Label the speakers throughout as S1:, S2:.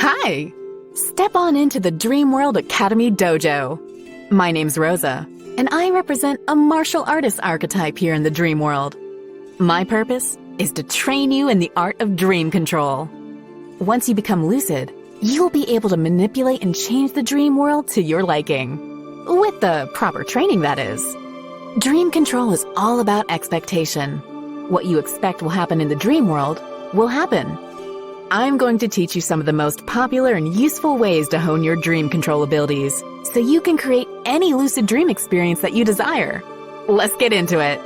S1: Hi! Step on into the Dreamworld Academy Dojo. My name's Rosa, and I represent a martial artist archetype here in the dream world. My purpose is to train you in the art of dream control. Once you become lucid, you'll be able to manipulate and change the dream world to your liking. With the proper training, that is. Dream control is all about expectation. What you expect will happen in the dream world will happen. I'm going to teach you some of the most popular and useful ways to hone your dream control abilities, so you can create any lucid dream experience that you desire. Let's get into it.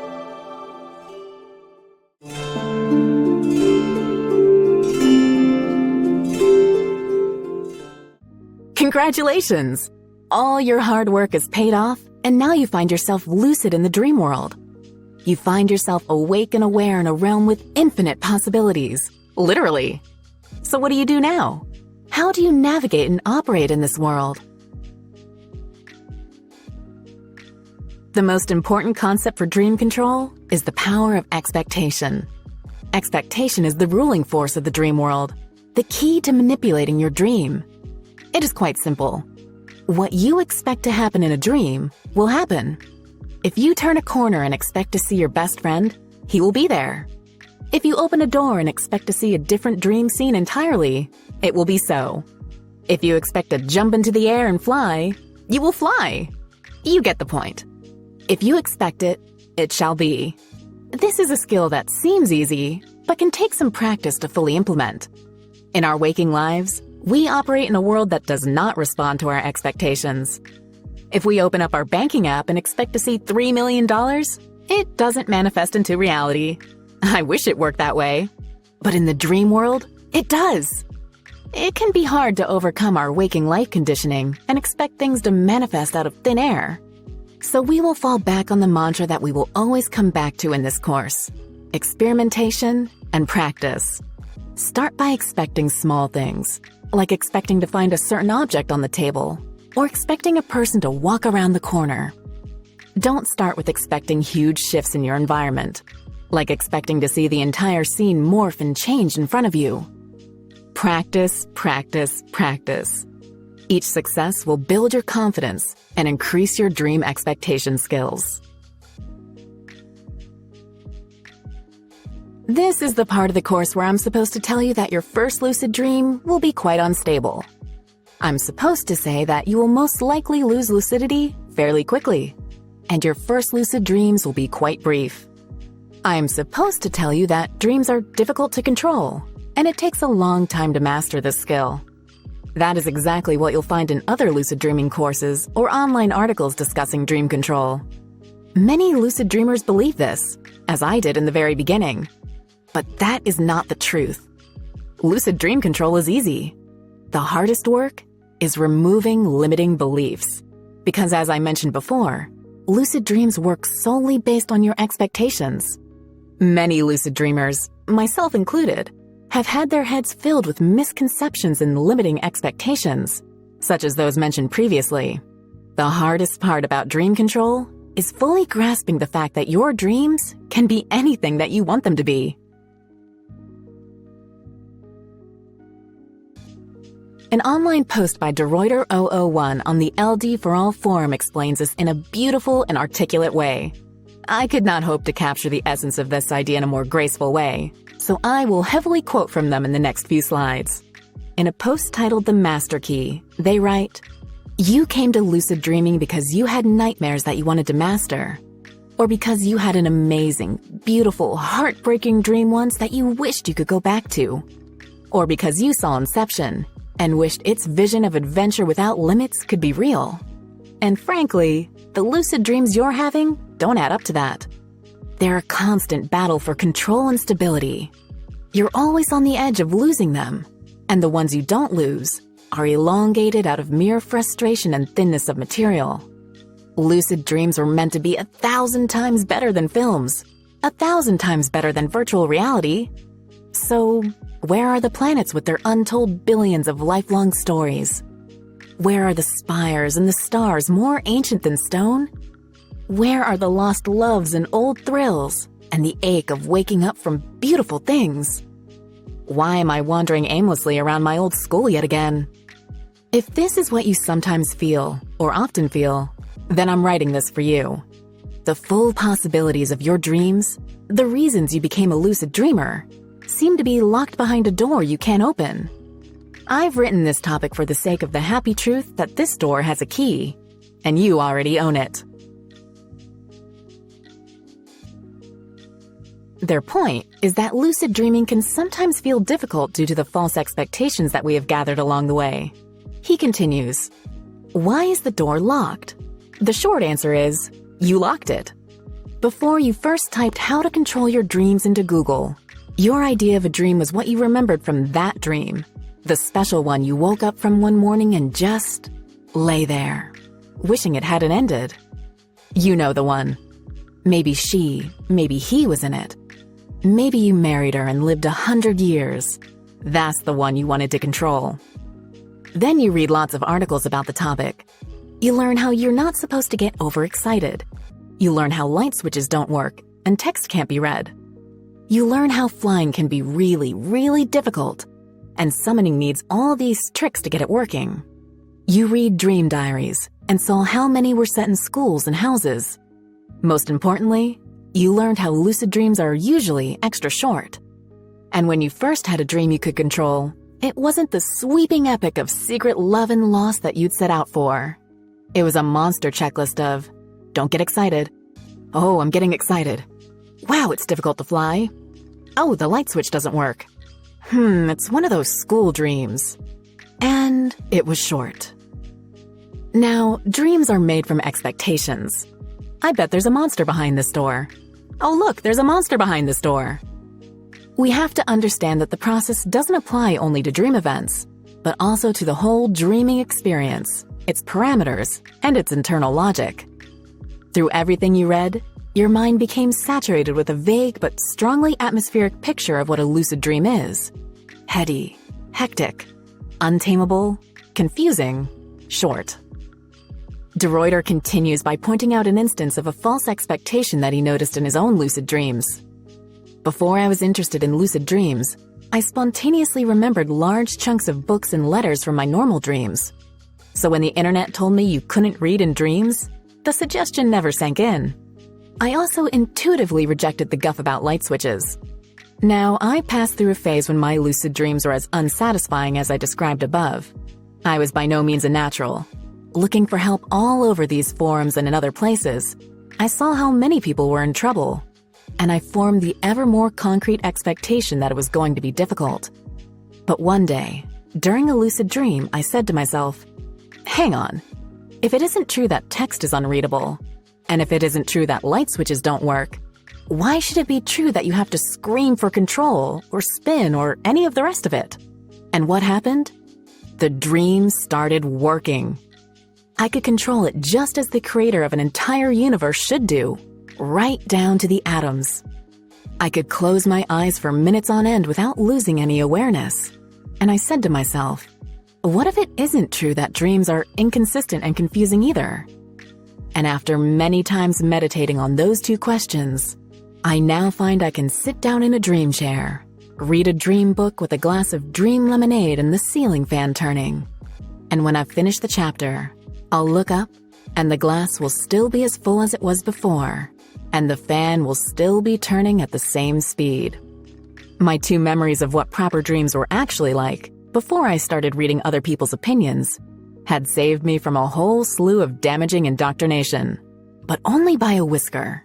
S1: Congratulations! All your hard work is paid off, and now you find yourself lucid in the dream world. You find yourself awake and aware in a realm with infinite possibilities. Literally. So what do you do now? How do you navigate and operate in this world? The most important concept for dream control is the power of expectation. Expectation is the ruling force of the dream world, the key to manipulating your dream. It is quite simple. What you expect to happen in a dream will happen. If you turn a corner and expect to see your best friend, he will be there. If you open a door and expect to see a different dream scene entirely, it will be so. If you expect to jump into the air and fly, you will fly. You get the point. If you expect it, it shall be. This is a skill that seems easy, but can take some practice to fully implement. In our waking lives, we operate in a world that does not respond to our expectations. If we open up our banking app and expect to see $3 million, it doesn't manifest into reality. I wish it worked that way. But in the dream world, it does. It can be hard to overcome our waking life conditioning and expect things to manifest out of thin air. So we will fall back on the mantra that we will always come back to in this course: experimentation and practice. Start by expecting small things, like expecting to find a certain object on the table, or expecting a person to walk around the corner. Don't start with expecting huge shifts in your environment, like expecting to see the entire scene morph and change in front of you. Practice, practice, practice. Each success will build your confidence and increase your dream expectation skills. This is the part of the course where I'm supposed to tell you that your first lucid dream will be quite unstable. I'm supposed to say that you will most likely lose lucidity fairly quickly, and your first lucid dreams will be quite brief. I'm supposed to tell you that dreams are difficult to control, and it takes a long time to master this skill. That is exactly what you'll find in other lucid dreaming courses or online articles discussing dream control. Many lucid dreamers believe this, as I did in the very beginning. But that is not the truth. Lucid dream control is easy. The hardest work is removing limiting beliefs. Because as I mentioned before, lucid dreams work solely based on your expectations. Many lucid dreamers, myself included, have had their heads filled with misconceptions and limiting expectations, such as those mentioned previously. The hardest part about dream control is fully grasping the fact that your dreams can be anything that you want them to be. An online post by DeReuter001 on the LD for All forum explains this in a beautiful and articulate way. I could not hope to capture the essence of this idea in a more graceful way, so I will heavily quote from them in the next few slides. In a post titled The Master Key, they write, "You came to lucid dreaming because you had nightmares that you wanted to master, or because you had an amazing, beautiful, heartbreaking dream once that you wished you could go back to, or because you saw Inception and wished its vision of adventure without limits could be real. And frankly, the lucid dreams you're having don't add up to that. They're a constant battle for control and stability. You're always on the edge of losing them, and the ones you don't lose are elongated out of mere frustration and thinness of material. Lucid dreams were meant to be 1,000 times better than films, 1,000 times better than virtual reality. So, where are the planets with their untold billions of lifelong stories? Where are the spires and the stars more ancient than stone? Where are the lost loves and old thrills, and the ache of waking up from beautiful things? Why am I wandering aimlessly around my old school yet again? If this is what you sometimes feel, or often feel, then I'm writing this for you. The full possibilities of your dreams, the reasons you became a lucid dreamer, seem to be locked behind a door you can't open. I've written this topic for the sake of the happy truth that this door has a key, and you already own it. Their point is that lucid dreaming can sometimes feel difficult due to the false expectations that we have gathered along the way. He continues, "Why is the door locked? The short answer is, you locked it. Before you first typed how to control your dreams into Google, your idea of a dream was what you remembered from that dream, the special one you woke up from one morning and just lay there, wishing it hadn't ended. You know the one. Maybe she, maybe he was in it. Maybe you married her and lived 100 years. That's the one you wanted to control. Then you read lots of articles about the topic. You learn how you're not supposed to get overexcited. You learn how light switches don't work and text can't be read. You learn how flying can be really, really difficult, and summoning needs all these tricks to get it working. You read dream diaries and saw how many were set in schools and houses. Most importantly, you learned how lucid dreams are usually extra short. And when you first had a dream you could control, it wasn't the sweeping epic of secret love and loss that you'd set out for. It was a monster checklist of, don't get excited. Oh, I'm getting excited. Wow, it's difficult to fly. Oh, the light switch doesn't work. It's one of those school dreams. And it was short. Now, dreams are made from expectations. I bet there's a monster behind this door. Oh look, there's a monster behind this door. We have to understand that the process doesn't apply only to dream events, but also to the whole dreaming experience, its parameters, and its internal logic. Through everything you read, your mind became saturated with a vague but strongly atmospheric picture of what a lucid dream is. Heady, hectic, untamable, confusing, short. De Ruyter continues by pointing out an instance of a false expectation that he noticed in his own lucid dreams. Before I was interested in lucid dreams, I spontaneously remembered large chunks of books and letters from my normal dreams. So when the internet told me you couldn't read in dreams, the suggestion never sank in. I also intuitively rejected the guff about light switches. Now, I passed through a phase when my lucid dreams were as unsatisfying as I described above. I was by no means a natural. Looking for help all over these forums and in other places, I saw how many people were in trouble, and I formed the ever more concrete expectation that it was going to be difficult. But one day, during a lucid dream, I said to myself, hang on, if it isn't true that text is unreadable, and if it isn't true that light switches don't work, why should it be true that you have to scream for control, or spin, or any of the rest of it? And what happened? The dream started working. I could control it just as the creator of an entire universe should do, right down to the atoms. I could close my eyes for minutes on end without losing any awareness. And I said to myself, what if it isn't true that dreams are inconsistent and confusing either? And after many times meditating on those two questions, I now find I can sit down in a dream chair, read a dream book with a glass of dream lemonade and the ceiling fan turning. And when I've finished the chapter, I'll look up, and the glass will still be as full as it was before, and the fan will still be turning at the same speed. My two memories of what proper dreams were actually like, before I started reading other people's opinions, had saved me from a whole slew of damaging indoctrination, but only by a whisker.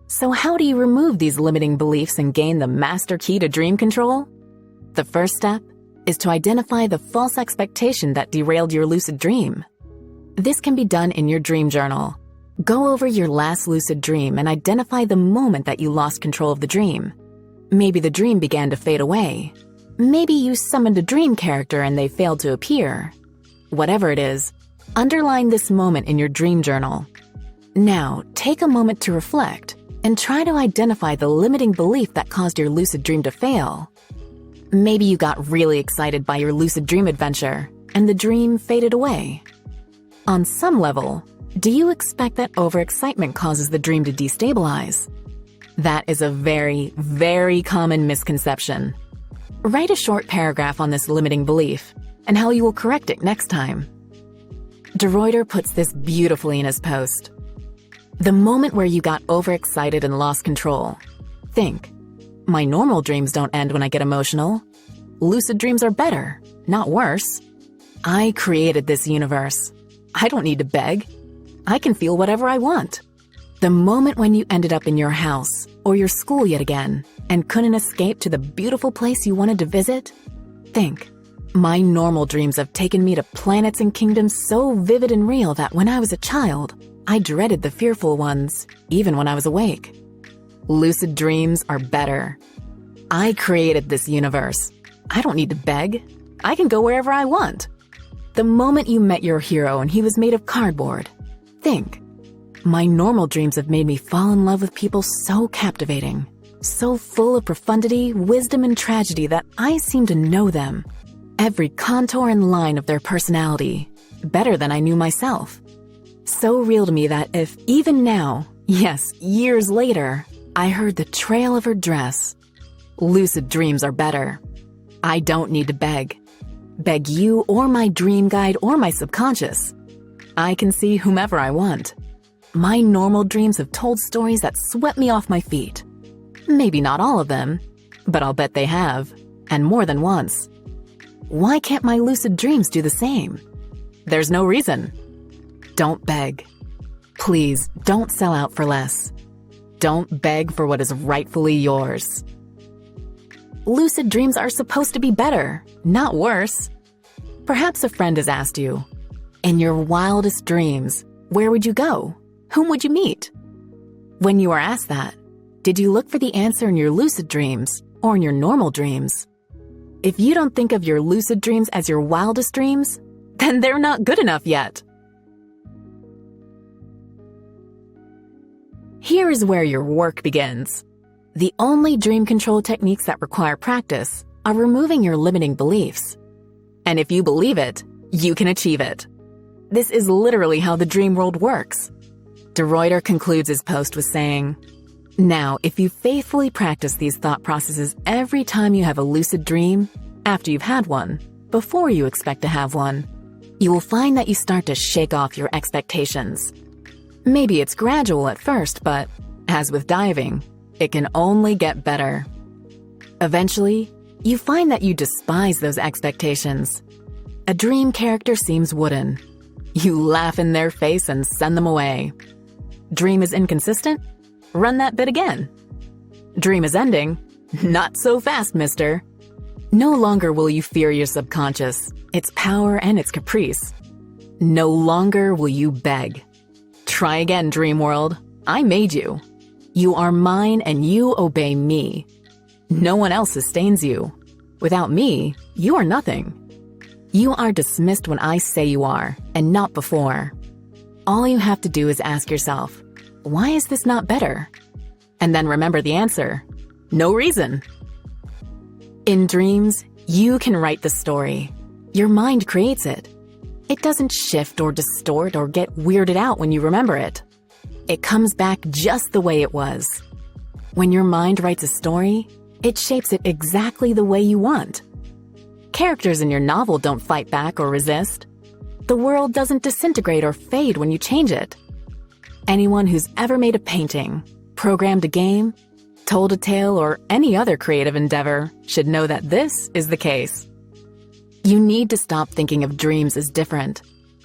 S1: So how do you remove these limiting beliefs and gain the master key to dream control? The first step is to identify the false expectation that derailed your lucid dream. This can be done in your dream journal. Go over your last lucid dream and identify the moment that you lost control of the dream. Maybe the dream began to fade away. Maybe you summoned a dream character and they failed to appear. Whatever it is, underline this moment in your dream journal. Now, take a moment to reflect and try to identify the limiting belief that caused your lucid dream to fail. Maybe you got really excited by your lucid dream adventure, and the dream faded away. On some level, do you expect that overexcitement causes the dream to destabilize? That is a very, very common misconception. Write a short paragraph on this limiting belief and how you will correct it next time. De Ruyter puts this beautifully in his post. The moment where you got overexcited and lost control. Think, my normal dreams don't end when I get emotional. Lucid dreams are better, not worse. I created this universe. I don't need to beg. I can feel whatever I want. The moment when you ended up in your house or your school yet again and couldn't escape to the beautiful place you wanted to visit, think, my normal dreams have taken me to planets and kingdoms so vivid and real that when I was a child, I dreaded the fearful ones, even when I was awake. Lucid dreams are better. I created this universe. I don't need to beg. I can go wherever I want. The moment you met your hero and he was made of cardboard, think, my normal dreams have made me fall in love with people so captivating, so full of profundity, wisdom, and tragedy that I seem to know them, every contour and line of their personality, better than I knew myself. So real to me that if even now, yes, years later, I heard the trail of her dress, lucid dreams are better. I don't need to beg you or my dream guide or my subconscious. I can see whomever I want. My normal dreams have told stories that swept me off my feet. Maybe not all of them, but I'll bet they have, and more than once. Why can't my lucid dreams do the same? There's no reason. Don't beg. Please don't sell out for less. Don't beg for what is rightfully yours. Lucid dreams are supposed to be better, not worse. Perhaps a friend has asked you, in your wildest dreams, where would you go? Whom would you meet? When you are asked that, did you look for the answer in your lucid dreams or in your normal dreams? If you don't think of your lucid dreams as your wildest dreams, then they're not good enough yet. Here is where your work begins. The only dream control techniques that require practice are removing your limiting beliefs. And if you believe it, you can achieve it. This is literally how the dream world works. De Ruyter concludes his post with saying, now, if you faithfully practice these thought processes every time you have a lucid dream, after you've had one, before you expect to have one, you will find that you start to shake off your expectations. Maybe it's gradual at first, but as with diving, it can only get better. Eventually, you find that you despise those expectations. A dream character seems wooden. You laugh in their face and send them away. Dream is inconsistent? Run that bit again. Dream is ending? Not so fast, mister. No longer will you fear your subconscious, its power and its caprice. No longer will you beg. Try again, dream world. I made you. You are mine and you obey me. No one else sustains you. Without me, you are nothing. You are dismissed when I say you are, and not before. All you have to do is ask yourself, why is this not better? And then remember the answer. No reason. In dreams, you can write the story. Your mind creates it. It doesn't shift or distort or get weirded out when you remember it. It comes back just the way it was. When your mind writes a story, it shapes it exactly the way you want. Characters in your novel don't fight back or resist. The world doesn't disintegrate or fade when you change it. Anyone who's ever made a painting, programmed a game, told a tale, or any other creative endeavor should know that this is the case. You need to stop thinking of dreams as different.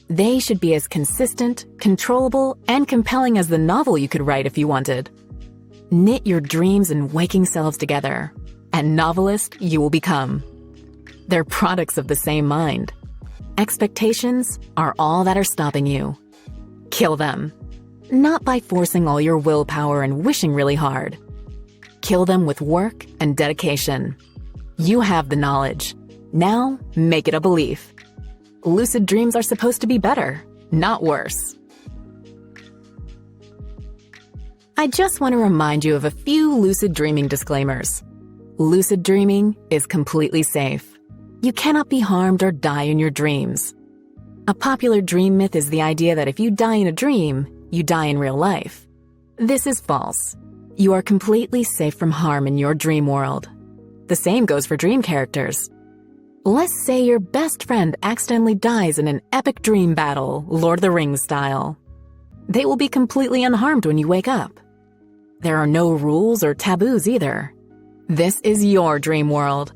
S1: They should be as consistent, controllable, and compelling as the novel you could write if you wanted. Knit your dreams and waking selves together, and novelist you will become. They're products of the same mind. Expectations are all that are stopping you. Kill them. Not by forcing all your willpower and wishing really hard. Kill them with work and dedication. You have the knowledge. Now, make it a belief. Lucid dreams are supposed to be better, not worse. I just want to remind you of a few lucid dreaming disclaimers. Lucid dreaming is completely safe. You cannot be harmed or die in your dreams. A popular dream myth is the idea that if you die in a dream, you die in real life. This is false. You are completely safe from harm in your dream world. The same goes for dream characters. Let's say your best friend accidentally dies in an epic dream battle, Lord of the Rings style. They will be completely unharmed when you wake up. There are no rules or taboos either. This is your dream world.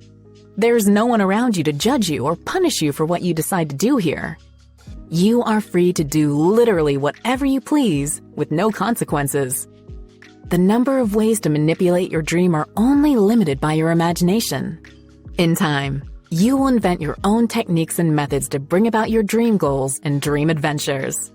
S1: There's no one around you to judge you or punish you for what you decide to do here. You are free to do literally whatever you please with no consequences. The number of ways to manipulate your dream are only limited by your imagination. In time, you will invent your own techniques and methods to bring about your dream goals and dream adventures.